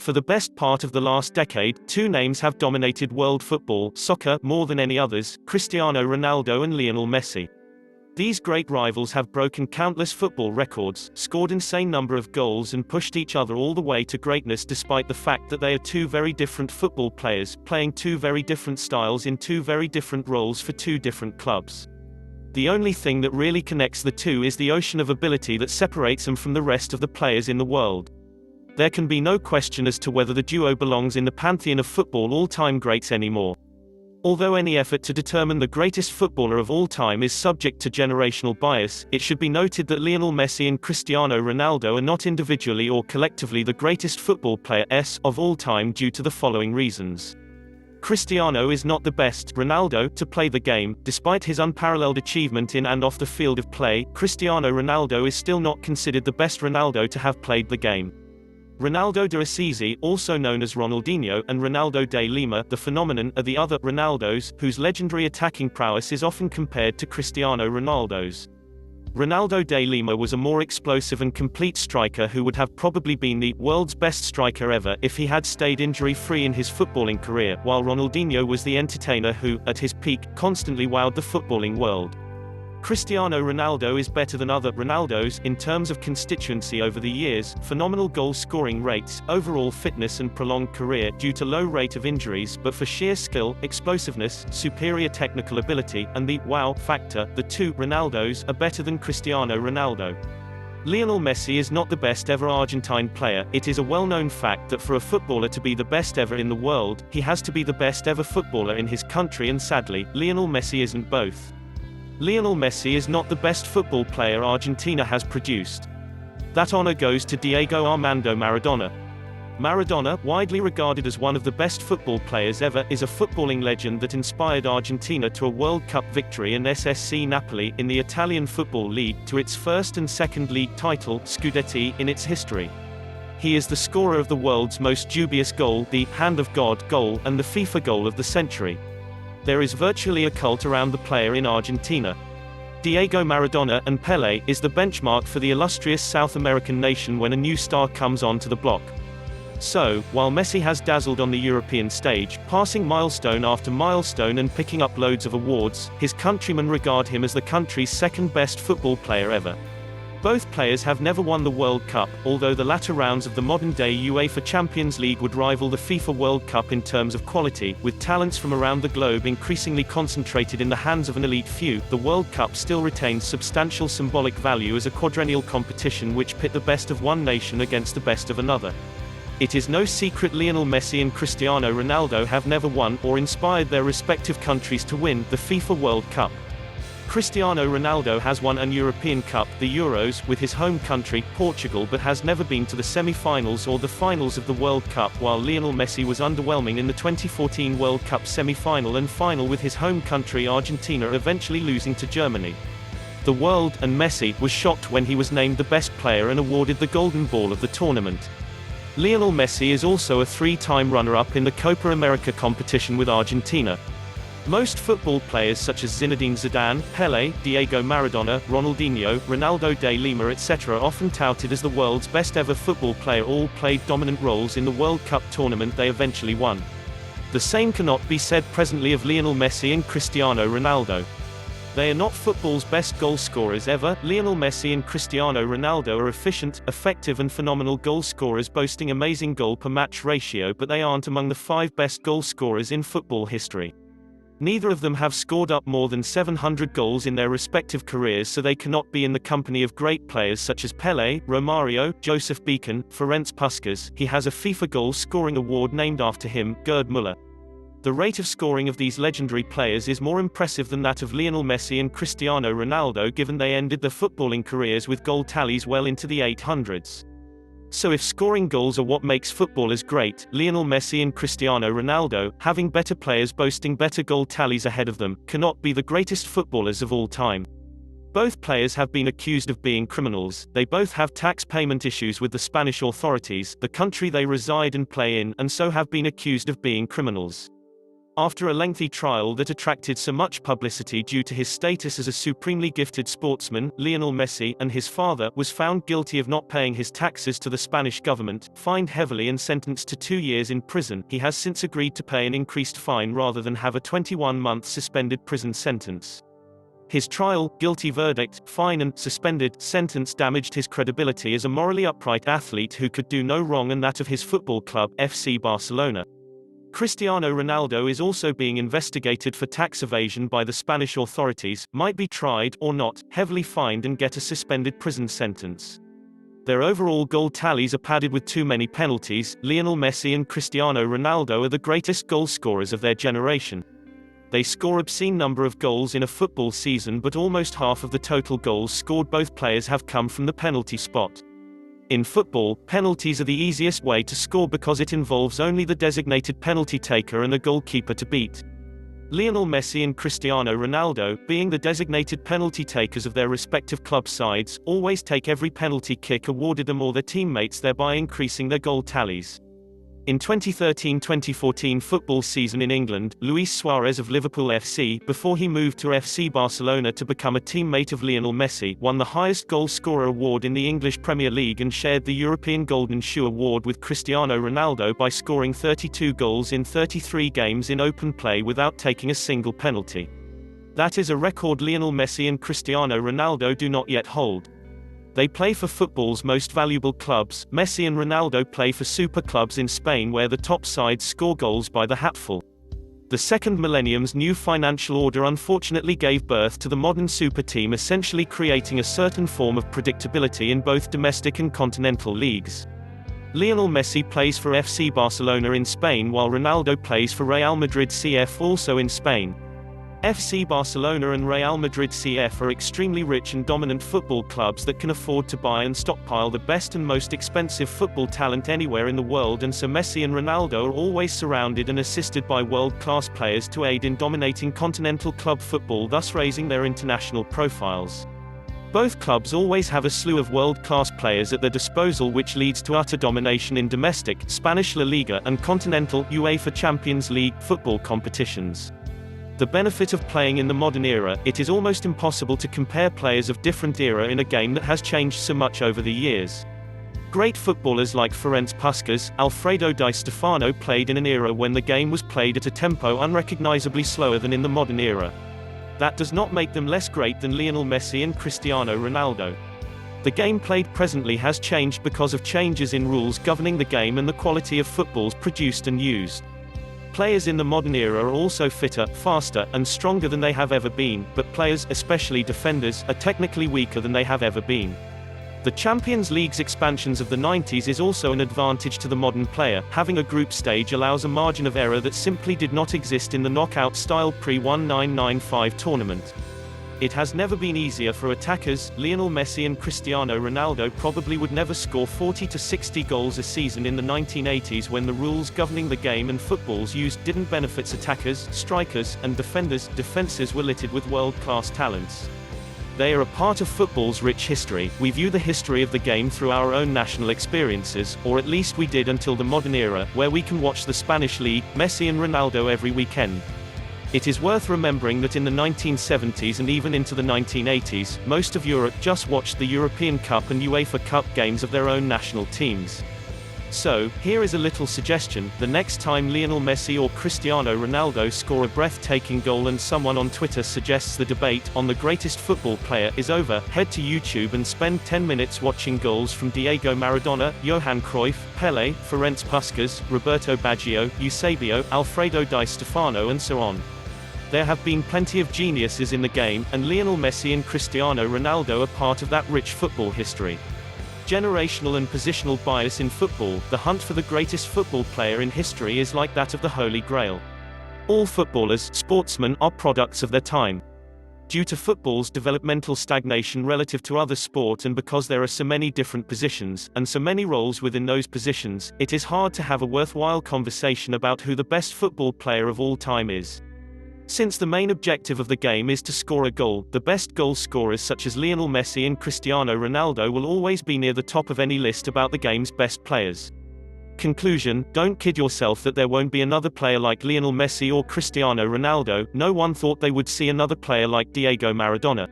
For the best part of the last decade, two names have dominated world football, soccer, more than any others: Cristiano Ronaldo and Lionel Messi. These great rivals have broken countless football records, scored insane number of goals and pushed each other all the way to greatness, despite the fact that they are two very different football players, playing two very different styles in two very different roles for two different clubs. The only thing that really connects the two is the ocean of ability that separates them from the rest of the players in the world. There can be no question as to whether the duo belongs in the pantheon of football all-time greats anymore. Although any effort to determine the greatest footballer of all time is subject to generational bias, it should be noted that Lionel Messi and Cristiano Ronaldo are not individually or collectively the greatest football players of all time due to the following reasons. Cristiano is not the best Ronaldo to play the game. Despite his unparalleled achievement in and off the field of play, Cristiano Ronaldo is still not considered the best Ronaldo to have played the game. Ronaldo de Assisi, also known as Ronaldinho, and Ronaldo de Lima, the phenomenon, are the other Ronaldos, whose legendary attacking prowess is often compared to Cristiano Ronaldo's. Ronaldo de Lima was a more explosive and complete striker who would have probably been the world's best striker ever if he had stayed injury-free in his footballing career, while Ronaldinho was the entertainer who, at his peak, constantly wowed the footballing world. Cristiano Ronaldo is better than other Ronaldos in terms of constituency over the years, phenomenal goal-scoring rates, overall fitness and prolonged career due to low rate of injuries, but for sheer skill, explosiveness, superior technical ability, and the wow factor, the two Ronaldos are better than Cristiano Ronaldo. Lionel Messi is not the best ever Argentine player. It is a well-known fact that for a footballer to be the best ever in the world, he has to be the best ever footballer in his country, and sadly, Lionel Messi isn't both. Lionel Messi is not the best football player Argentina has produced. That honor goes to Diego Armando Maradona. Maradona, widely regarded as one of the best football players ever, is a footballing legend that inspired Argentina to a World Cup victory and SSC Napoli, in the Italian Football League, to its first and second league title, Scudetti, in its history. He is the scorer of the world's most dubious goal, the Hand of God goal, and the FIFA goal of the century. There is virtually a cult around the player in Argentina. Diego Maradona, and Pelé, is the benchmark for the illustrious South American nation when a new star comes onto the block. So, while Messi has dazzled on the European stage, passing milestone after milestone and picking up loads of awards, his countrymen regard him as the country's second best football player ever. Both players have never won the World Cup, although the latter rounds of the modern-day UEFA Champions League would rival the FIFA World Cup in terms of quality. With talents from around the globe increasingly concentrated in the hands of an elite few, the World Cup still retains substantial symbolic value as a quadrennial competition which pit the best of one nation against the best of another. It is no secret Lionel Messi and Cristiano Ronaldo have never won, or inspired their respective countries to win, the FIFA World Cup. Cristiano Ronaldo has won an European Cup, the Euros, with his home country, Portugal, but has never been to the semi-finals or the finals of the World Cup, while Lionel Messi was underwhelming in the 2014 World Cup semi-final and final with his home country Argentina eventually losing to Germany. The world, and Messi, was shocked when he was named the best player and awarded the Golden Ball of the tournament. Lionel Messi is also a three-time runner-up in the Copa America competition with Argentina. Most football players such as Zinedine Zidane, Pelé, Diego Maradona, Ronaldinho, Ronaldo de Lima etc. are often touted as the world's best ever football player. All played dominant roles in the World Cup tournament they eventually won. The same cannot be said presently of Lionel Messi and Cristiano Ronaldo. They are not football's best goal scorers ever. Lionel Messi and Cristiano Ronaldo are efficient, effective and phenomenal goal scorers boasting amazing goal per match ratio, but they aren't among the 5 best goal scorers in football history. Neither of them have scored up more than 700 goals in their respective careers, so they cannot be in the company of great players such as Pelé, Romario, Joseph Beacon, Ferenc Puskás. He has a FIFA goal scoring award named after him, Gerd Müller. The rate of scoring of these legendary players is more impressive than that of Lionel Messi and Cristiano Ronaldo, given they ended their footballing careers with goal tallies well into the 800s. So if scoring goals are what makes footballers great, Lionel Messi and Cristiano Ronaldo, having better players boasting better goal tallies ahead of them, cannot be the greatest footballers of all time. Both players have been accused of being criminals. They both have tax payment issues with the Spanish authorities, the country they reside and play in, and so have been accused of being criminals. After a lengthy trial that attracted so much publicity due to his status as a supremely gifted sportsman, Lionel Messi and his father was found guilty of not paying his taxes to the Spanish government, fined heavily and sentenced to 2 years in prison. He has since agreed to pay an increased fine rather than have a 21-month suspended prison sentence. His trial, guilty verdict, fine and suspended sentence damaged his credibility as a morally upright athlete who could do no wrong and that of his football club, FC Barcelona. Cristiano Ronaldo is also being investigated for tax evasion by the Spanish authorities, might be tried or not, heavily fined and get a suspended prison sentence. Their overall goal tallies are padded with too many penalties. Lionel Messi and Cristiano Ronaldo are the greatest goal scorers of their generation. They score obscene number of goals in a football season, but almost half of the total goals scored both players have come from the penalty spot. In football, penalties are the easiest way to score because it involves only the designated penalty taker and a goalkeeper to beat. Lionel Messi and Cristiano Ronaldo, being the designated penalty takers of their respective club sides, always take every penalty kick awarded them or their teammates, thereby increasing their goal tallies. In 2013-2014 football season in England, Luis Suarez of Liverpool FC, before he moved to FC Barcelona to become a teammate of Lionel Messi, won the highest goal scorer award in the English Premier League and shared the European Golden Shoe award with Cristiano Ronaldo by scoring 32 goals in 33 games in open play without taking a single penalty. That is a record Lionel Messi and Cristiano Ronaldo do not yet hold. They play for football's most valuable clubs. Messi and Ronaldo play for super clubs in Spain where the top sides score goals by the hatful. The second millennium's new financial order unfortunately gave birth to the modern super team, essentially creating a certain form of predictability in both domestic and continental leagues. Lionel Messi plays for FC Barcelona in Spain while Ronaldo plays for Real Madrid CF, also in Spain. FC Barcelona and Real Madrid CF are extremely rich and dominant football clubs that can afford to buy and stockpile the best and most expensive football talent anywhere in the world, and so Messi and Ronaldo are always surrounded and assisted by world-class players to aid in dominating continental club football, thus raising their international profiles. Both clubs always have a slew of world-class players at their disposal, which leads to utter domination in domestic, Spanish La Liga, and continental, UEFA Champions League, football competitions. The benefit of playing in the modern era, it is almost impossible to compare players of different era in a game that has changed so much over the years. Great footballers like Ferenc Puskás, Alfredo Di Stefano played in an era when the game was played at a tempo unrecognizably slower than in the modern era. That does not make them less great than Lionel Messi and Cristiano Ronaldo. The game played presently has changed because of changes in rules governing the game and the quality of footballs produced and used. Players in the modern era are also fitter, faster, and stronger than they have ever been, but players, especially defenders, are technically weaker than they have ever been. The Champions League's expansions of the 90s is also an advantage to the modern player. Having a group stage allows a margin of error that simply did not exist in the knockout-style pre-1995 tournament. It has never been easier for attackers. Lionel Messi and Cristiano Ronaldo probably would never score 40 to 60 goals a season in the 1980s when the rules governing the game and footballs used didn't benefit attackers, strikers, and defenders. Defenses were littered with world-class talents. They are a part of football's rich history. We view the history of the game through our own national experiences, or at least we did until the modern era, where we can watch the Spanish League, Messi and Ronaldo every weekend. It is worth remembering that in the 1970s and even into the 1980s, most of Europe just watched the European Cup and UEFA Cup games of their own national teams. So, here is a little suggestion: the next time Lionel Messi or Cristiano Ronaldo score a breathtaking goal and someone on Twitter suggests the debate on the greatest football player is over, head to YouTube and spend 10 minutes watching goals from Diego Maradona, Johan Cruyff, Pelé, Ferenc Puskás, Roberto Baggio, Eusebio, Alfredo Di Stefano and so on. There have been plenty of geniuses in the game, and Lionel Messi and Cristiano Ronaldo are part of that rich football history. Generational and positional bias in football, the hunt for the greatest football player in history is like that of the Holy Grail. All footballers, sportsmen, are products of their time. Due to football's developmental stagnation relative to other sport, and because there are so many different positions, and so many roles within those positions, it is hard to have a worthwhile conversation about who the best football player of all time is. Since the main objective of the game is to score a goal, the best goal scorers such as Lionel Messi and Cristiano Ronaldo will always be near the top of any list about the game's best players. Conclusion: don't kid yourself that there won't be another player like Lionel Messi or Cristiano Ronaldo. No one thought they would see another player like Diego Maradona.